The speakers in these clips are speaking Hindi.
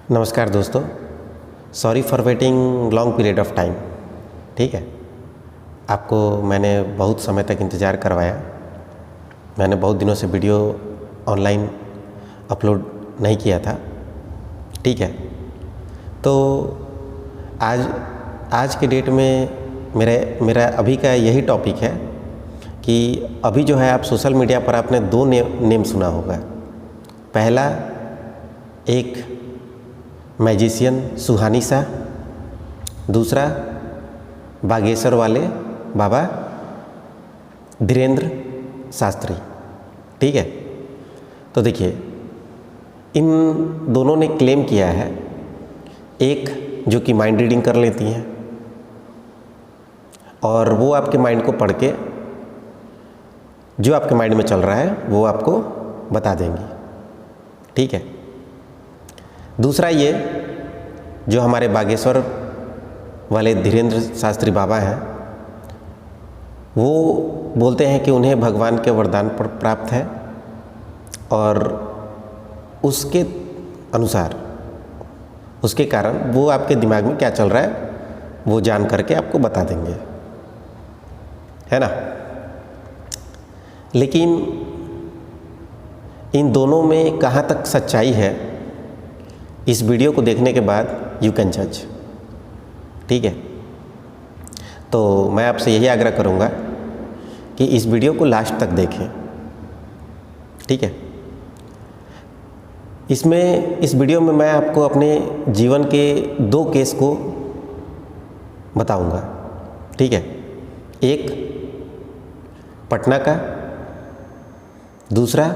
नमस्कार दोस्तों, sorry for waiting long period of time. ठीक है, आपको मैंने बहुत समय तक इंतज़ार करवाया। मैंने बहुत दिनों से वीडियो ऑनलाइन अपलोड नहीं किया था। ठीक है, तो आज के डेट में मेरा अभी का यही टॉपिक है कि अभी जो है आप सोशल मीडिया पर आपने दो नेम सुना होगा। पहला एक मैजिशियन सुहानी शाह, दूसरा बागेश्वर वाले बाबा धीरेंद्र शास्त्री। ठीक है, तो देखिए इन दोनों ने क्लेम किया है, एक जो कि माइंड रीडिंग कर लेती हैं और वो आपके माइंड को पढ़ के जो आपके माइंड में चल रहा है वो आपको बता देंगी। ठीक है, दूसरा ये जो हमारे बागेश्वर वाले धीरेंद्र शास्त्री बाबा हैं, वो बोलते हैं कि उन्हें भगवान के वरदान पर प्राप्त है और उसके अनुसार उसके कारण वो आपके दिमाग में क्या चल रहा है वो जान करके आपको बता देंगे, है ना। लेकिन इन दोनों में कहाँ तक सच्चाई है, इस वीडियो को देखने के बाद यू कैन जज। ठीक है, तो मैं आपसे यही आग्रह करूँगा कि इस वीडियो को लास्ट तक देखें। ठीक है, इस वीडियो में मैं आपको अपने जीवन के दो केस को बताऊंगा। ठीक है, एक पटना का, दूसरा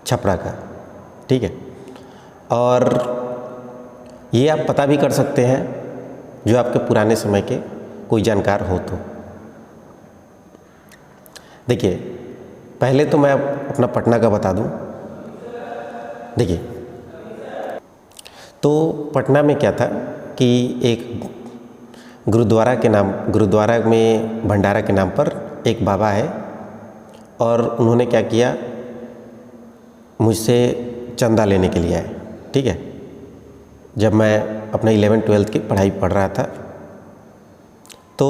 छपरा का। ठीक है, और ये आप पता भी कर सकते हैं जो आपके पुराने समय के कोई जानकार हो तो। देखिए, पहले तो मैं अपना पटना का बता दूं। देखिए, तो पटना में क्या था कि एक गुरुद्वारा में भंडारा के नाम पर एक बाबा है और उन्होंने क्या किया, मुझसे चंदा लेने के लिए आए। ठीक है, जब मैं अपना 11वीं-12वीं की पढ़ाई पढ़ रहा था तो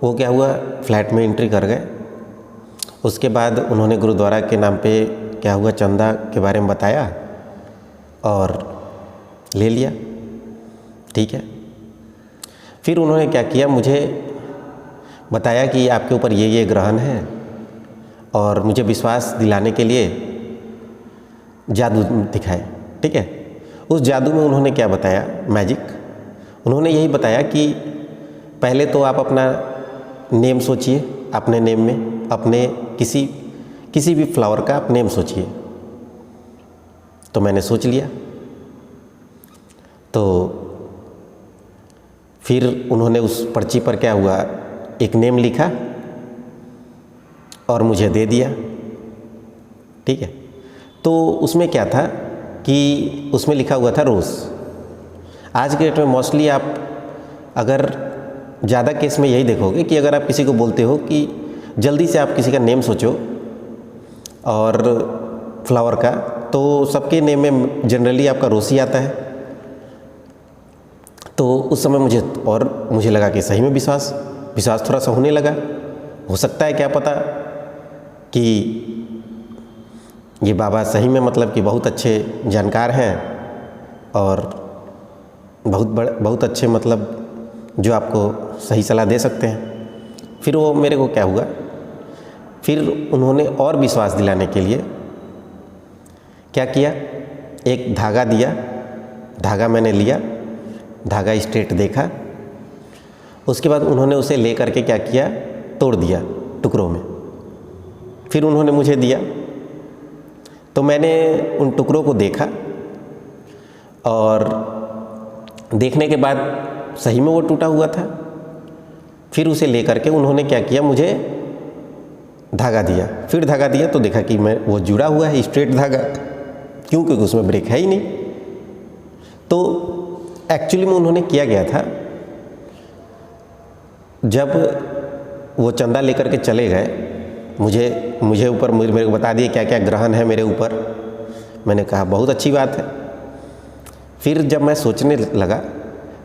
वो क्या हुआ, फ्लैट में एंट्री कर गए। उसके बाद उन्होंने गुरुद्वारा के नाम पे क्या हुआ, चंदा के बारे में बताया और ले लिया। ठीक है, फिर उन्होंने क्या किया, मुझे बताया कि आपके ऊपर ये ग्रहण है और मुझे विश्वास दिलाने के लिए जादू दिखाए। ठीक है, उस जादू में उन्होंने क्या बताया, मैजिक, उन्होंने यही बताया कि पहले तो आप अपना नेम सोचिए, अपने नेम में अपने किसी भी फ्लावर का आप नेम सोचिए। तो मैंने सोच लिया। तो फिर उन्होंने उस पर्ची पर क्या हुआ, एक नेम लिखा और मुझे दे दिया। ठीक है, तो उसमें क्या था कि उसमें लिखा हुआ था रोज़। आज के डेट में मोस्टली आप अगर ज़्यादा केस में यही देखोगे कि अगर आप किसी को बोलते हो कि जल्दी से आप किसी का नेम सोचो और फ्लावर का, तो सबके नेम में जनरली आपका रोज़ ही आता है। तो उस समय मुझे लगा कि सही में विश्वास थोड़ा सा होने लगा। हो सकता है क्या पता कि ये बाबा सही में मतलब कि बहुत अच्छे जानकार हैं और बहुत अच्छे मतलब जो आपको सही सलाह दे सकते हैं। फिर वो मेरे को क्या हुआ, फिर उन्होंने और विश्वास दिलाने के लिए क्या किया, एक धागा दिया। धागा मैंने लिया, धागा स्ट्रेट देखा। उसके बाद उन्होंने उसे ले करके क्या किया, तोड़ दिया टुकड़ों में। फिर उन्होंने मुझे दिया, तो मैंने उन टुकड़ों को देखा और देखने के बाद सही में वो टूटा हुआ था। फिर उसे लेकर के उन्होंने क्या किया, मुझे धागा दिया। फिर धागा दिया तो देखा कि वो जुड़ा हुआ है, स्ट्रेट धागा, क्योंकि उसमें ब्रेक है ही नहीं। तो एक्चुअली में उन्होंने किया गया था, जब वो चंदा लेकर के चले गए, मेरे को बता दिए क्या क्या ग्रहण है मेरे ऊपर। मैंने कहा बहुत अच्छी बात है। फिर जब मैं सोचने लगा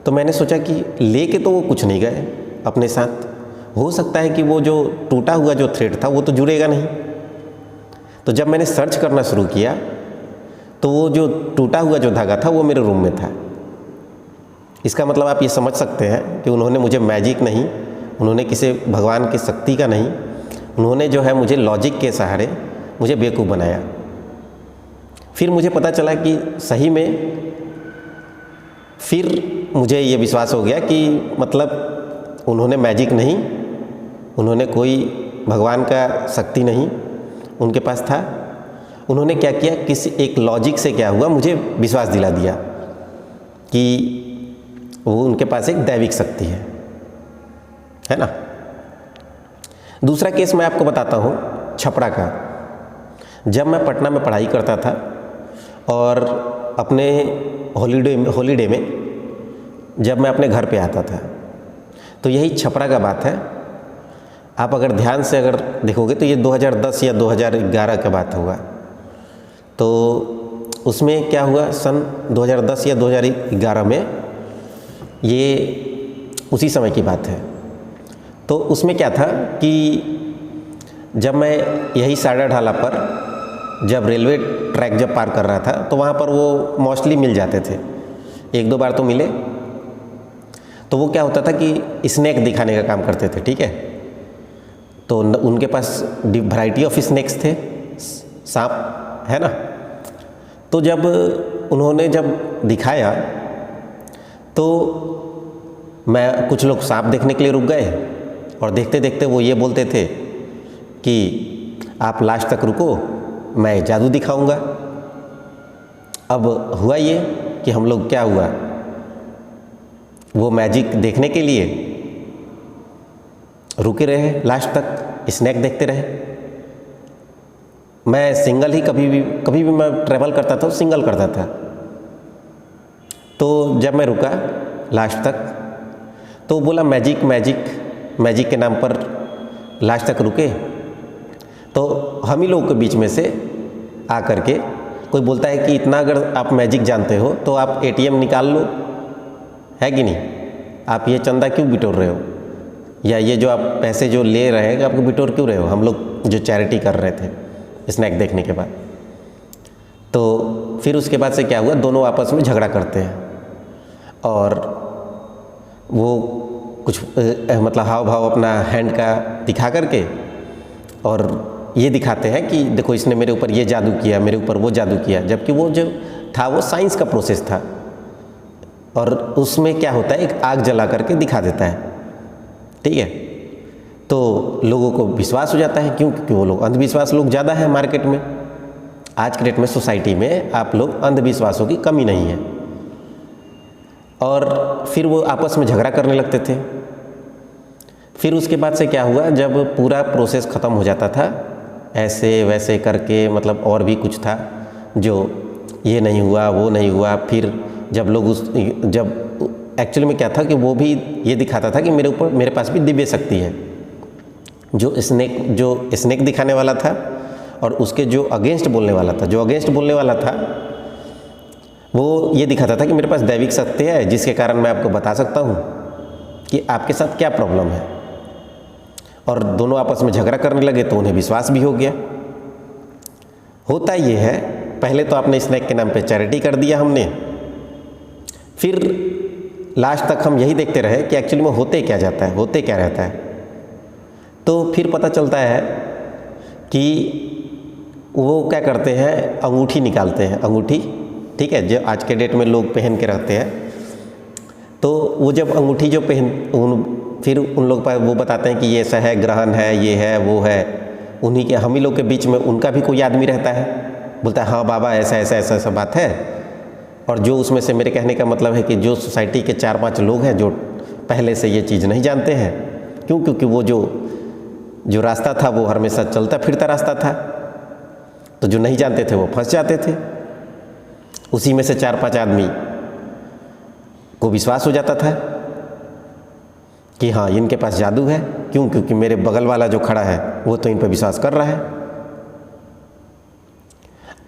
तो मैंने सोचा कि लेके तो वो कुछ नहीं गए अपने साथ, हो सकता है कि वो जो टूटा हुआ जो थ्रेड था वो तो जुड़ेगा नहीं। तो जब मैंने सर्च करना शुरू किया तो वो जो टूटा हुआ जो धागा था वो मेरे रूम में था। इसका मतलब आप ये समझ सकते हैं कि उन्होंने मुझे मैजिक नहीं, उन्होंने किसी भगवान की शक्ति का नहीं, उन्होंने जो है मुझे लॉजिक के सहारे मुझे बेवकूफ़ बनाया। फिर मुझे पता चला कि सही में, फिर मुझे ये विश्वास हो गया कि मतलब उन्होंने मैजिक नहीं, उन्होंने कोई भगवान का शक्ति नहीं उनके पास था। उन्होंने क्या किया, किसी एक लॉजिक से क्या हुआ, मुझे विश्वास दिला दिया कि वो उनके पास एक दैविक शक्ति है ना। दूसरा केस मैं आपको बताता हूँ छपरा का। जब मैं पटना में पढ़ाई करता था और अपने हॉलीडे में जब मैं अपने घर पे आता था, तो यही छपरा का बात है। आप अगर ध्यान से अगर देखोगे तो ये 2010 या 2011 का बात होगा। तो उसमें क्या हुआ, सन 2010 या 2011 में, ये उसी समय की बात है। तो उसमें क्या था कि जब मैं यही साड़ा ढाला पर जब रेलवे ट्रैक जब पार कर रहा था तो वहाँ पर वो मोस्टली मिल जाते थे, एक दो बार तो मिले। तो वो क्या होता था कि स्नैक दिखाने का काम करते थे, ठीक है। तो उनके पास वैरायटी ऑफ स्नैक्स थे, सांप है ना। तो जब उन्होंने जब दिखाया तो मैं, कुछ लोग सांप देखने के लिए रुक गए और देखते देखते वो ये बोलते थे कि आप लास्ट तक रुको, मैं जादू दिखाऊंगा। अब हुआ ये कि हम लोग क्या हुआ, वो मैजिक देखने के लिए रुके रहे, लास्ट तक स्नैक देखते रहे। मैं सिंगल ही कभी भी मैं ट्रैवल करता था, सिंगल करता था। तो जब मैं रुका लास्ट तक तो बोला मैजिक के नाम पर लास्ट तक रुके। तो हम ही लोगों के बीच में से आ करके कोई बोलता है कि इतना अगर आप मैजिक जानते हो तो आप एटीएम निकाल लो, है कि नहीं, आप ये चंदा क्यों बिटोर रहे हो, या ये जो आप पैसे जो ले रहे हैं आपको बिटोर क्यों रहे हो। हम लोग जो चैरिटी कर रहे थे स्नैक देखने के बाद। तो फिर उसके बाद से क्या हुआ, दोनों आपस में झगड़ा करते हैं और वो कुछ मतलब हाव भाव अपना हैंड का दिखा करके और ये दिखाते हैं कि देखो इसने मेरे ऊपर ये जादू किया, मेरे ऊपर वो जादू किया। जबकि वो जो था वो साइंस का प्रोसेस था और उसमें क्या होता है, एक आग जला करके दिखा देता है, ठीक है। तो लोगों को विश्वास हो जाता है, क्यों, क्योंकि वो लोग अंधविश्वास लोग ज़्यादा है मार्केट में। आज के डेट में सोसाइटी में आप लोग अंधविश्वासों की कमी नहीं है। और फिर वो आपस में झगड़ा करने लगते थे। फिर उसके बाद से क्या हुआ, जब पूरा प्रोसेस ख़त्म हो जाता था ऐसे वैसे करके, मतलब और भी कुछ था जो ये नहीं हुआ वो नहीं हुआ। फिर जब लोग जब एक्चुअली में क्या था कि वो भी ये दिखाता था कि मेरे पास भी दिव्य शक्ति है। जो स्नेक दिखाने वाला था और उसके जो अगेंस्ट बोलने वाला था, वो ये दिखाता था कि मेरे पास दैविक शक्ति है, जिसके कारण मैं आपको बता सकता हूँ कि आपके साथ क्या प्रॉब्लम है। और दोनों आपस में झगड़ा करने लगे तो उन्हें विश्वास भी हो गया। होता ये है, पहले तो आपने स्नैक के नाम पे चैरिटी कर दिया हमने, फिर लास्ट तक हम यही देखते रहे कि एक्चुअली में होते क्या रहता है। तो फिर पता चलता है कि वो क्या करते हैं, अंगूठी निकालते हैं, अंगूठी, ठीक है, जो आज के डेट में लोग पहन के रहते हैं। तो वो जब अंगूठी जो फिर उन लोग पर वो बताते हैं कि ये ऐसा है, ग्रहण है, ये है, वो है। उन्हीं के, हम ही लोग के बीच में उनका भी कोई आदमी रहता है, बोलता है हाँ बाबा ऐसा बात है। और जो उसमें से, मेरे कहने का मतलब है कि जो सोसाइटी के 4-5 लोग हैं जो पहले से ये चीज़ नहीं जानते हैं, क्योंकि वो जो रास्ता था वो हमेशा चलता फिरता रास्ता था, तो जो नहीं जानते थे वो फंस जाते थे। उसी में से 4-5 आदमी को विश्वास हो जाता था कि हाँ इनके पास जादू है, क्योंकि मेरे बगल वाला जो खड़ा है वो तो इन पर विश्वास कर रहा है।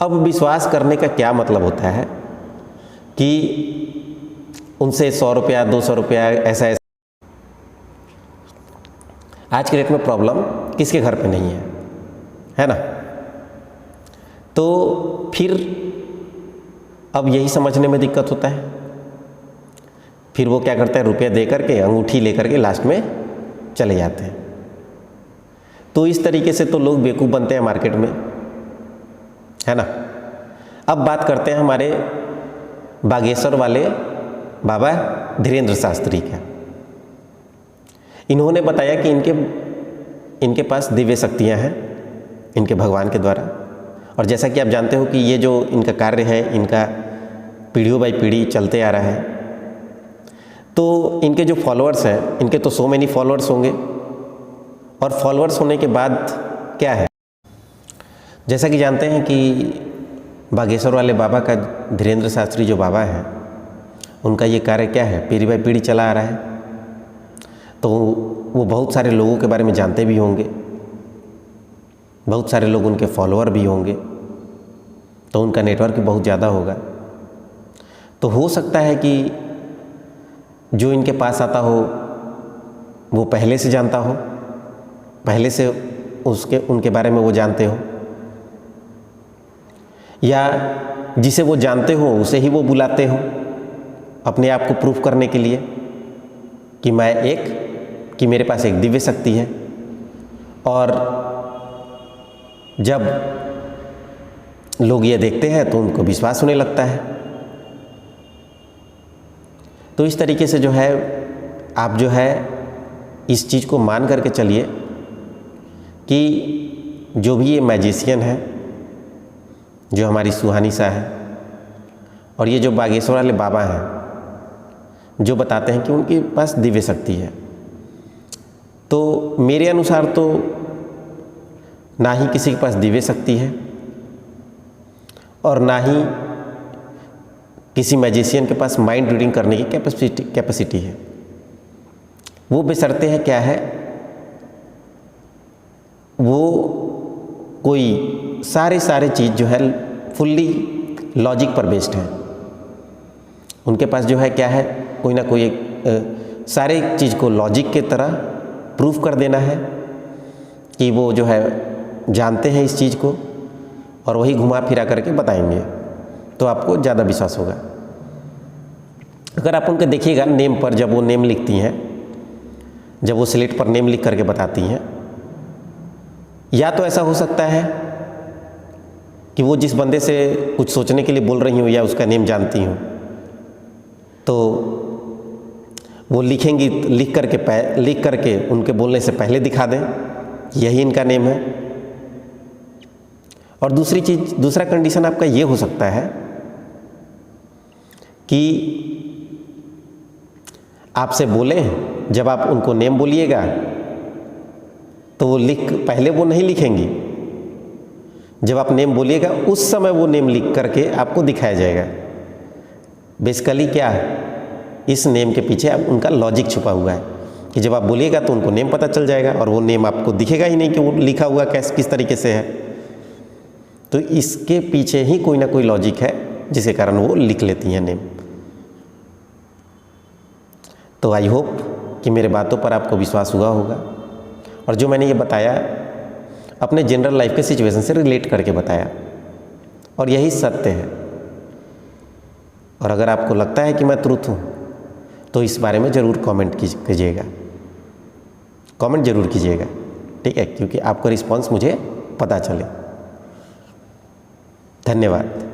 अब विश्वास करने का क्या मतलब होता है कि उनसे 100 रुपया 200 रुपया ऐसा ऐसा। आज के डेट में प्रॉब्लम किसके घर पे नहीं है ना? तो फिर अब यही समझने में दिक्कत होता है। फिर वो क्या करता है, रुपया दे करके अंगूठी लेकर के लास्ट में चले जाते हैं। तो इस तरीके से तो लोग बेवकूफ़ बनते हैं मार्केट में, है ना। अब बात करते हैं हमारे बागेश्वर वाले बाबा धीरेन्द्र शास्त्री का। इन्होंने बताया कि इनके पास दिव्य शक्तियाँ हैं इनके भगवान के द्वारा। और जैसा कि आप जानते हो कि ये जो इनका कार्य है, इनका पीढ़ियों बाई पीढ़ी चलते आ रहा है। तो इनके जो फॉलोअर्स हैं, इनके तो सो मेनी फॉलोअर्स होंगे। और फॉलोअर्स होने के बाद क्या है, जैसा कि जानते हैं कि बागेश्वर वाले बाबा का धीरेन्द्र शास्त्री जो बाबा हैं, उनका ये कार्य क्या है, पीढ़ी बाई पीढ़ी चला आ रहा है। तो वो बहुत सारे लोगों के बारे में जानते भी होंगे, बहुत सारे लोग उनके फॉलोअर भी होंगे, तो उनका नेटवर्क भी बहुत ज़्यादा होगा। तो हो सकता है कि जो इनके पास आता हो वो पहले से जानता हो, पहले से उनके बारे में वो जानते हो, या जिसे वो जानते हो उसे ही वो बुलाते हो अपने आप को प्रूफ करने के लिए कि मेरे पास एक दिव्य शक्ति है। और जब लोग ये देखते हैं तो उनको विश्वास होने लगता है। तो इस तरीके से जो है आप जो है इस चीज़ को मान करके चलिए कि जो भी ये मैजिशियन है, जो हमारी सुहानी शाह है, और ये जो बागेश्वर वाले बाबा हैं जो बताते हैं कि उनके पास दिव्य शक्ति है, तो मेरे अनुसार तो ना ही किसी के पास दिव्य शक्ति है और ना ही किसी मैजिशियन के पास माइंड रीडिंग करने की कैपेसिटी है। वो बशर्ते है क्या है, वो कोई सारे चीज़ जो है फुल्ली लॉजिक पर बेस्ड है। उनके पास जो है क्या है, कोई ना कोई सारे चीज़ को लॉजिक के तरह प्रूफ कर देना है कि वो जो है जानते हैं इस चीज़ को, और वही घुमा फिरा करके बताएंगे, तो आपको ज़्यादा विश्वास होगा। अगर आप उनके देखिएगा नेम पर, जब वो नेम लिखती हैं, जब वो स्लेट पर नेम लिख करके बताती हैं, या तो ऐसा हो सकता है कि वो जिस बंदे से कुछ सोचने के लिए बोल रही हूँ या उसका नेम जानती हूँ, तो वो लिखेंगी, लिख करके उनके बोलने से पहले दिखा दें यही इनका नेम है। और दूसरा कंडीशन आपका ये हो सकता है कि आपसे बोले, जब आप उनको नेम बोलिएगा तो वो पहले वो नहीं लिखेंगी, जब आप नेम बोलिएगा उस समय वो नेम लिख करके आपको दिखाया जाएगा। बेसिकली क्या है, इस नेम के पीछे उनका लॉजिक छुपा हुआ है कि जब आप बोलिएगा तो उनको नेम पता चल जाएगा, और वो नेम आपको दिखेगा ही नहीं कि वो लिखा हुआ किस तरीके से है। तो इसके पीछे ही कोई ना कोई लॉजिक है जिसके कारण वो लिख लेती हैं नेम। तो आई होप कि मेरे बातों पर आपको विश्वास हुआ होगा, और जो मैंने ये बताया अपने जनरल लाइफ के सिचुएशन से रिलेट करके बताया, और यही सत्य है। और अगर आपको लगता है कि मैं ट्रुथ हूँ तो इस बारे में ज़रूर कमेंट कीजिएगा, कमेंट ज़रूर कीजिएगा, ठीक है, क्योंकि आपका रिस्पांस मुझे पता चले। धन्यवाद।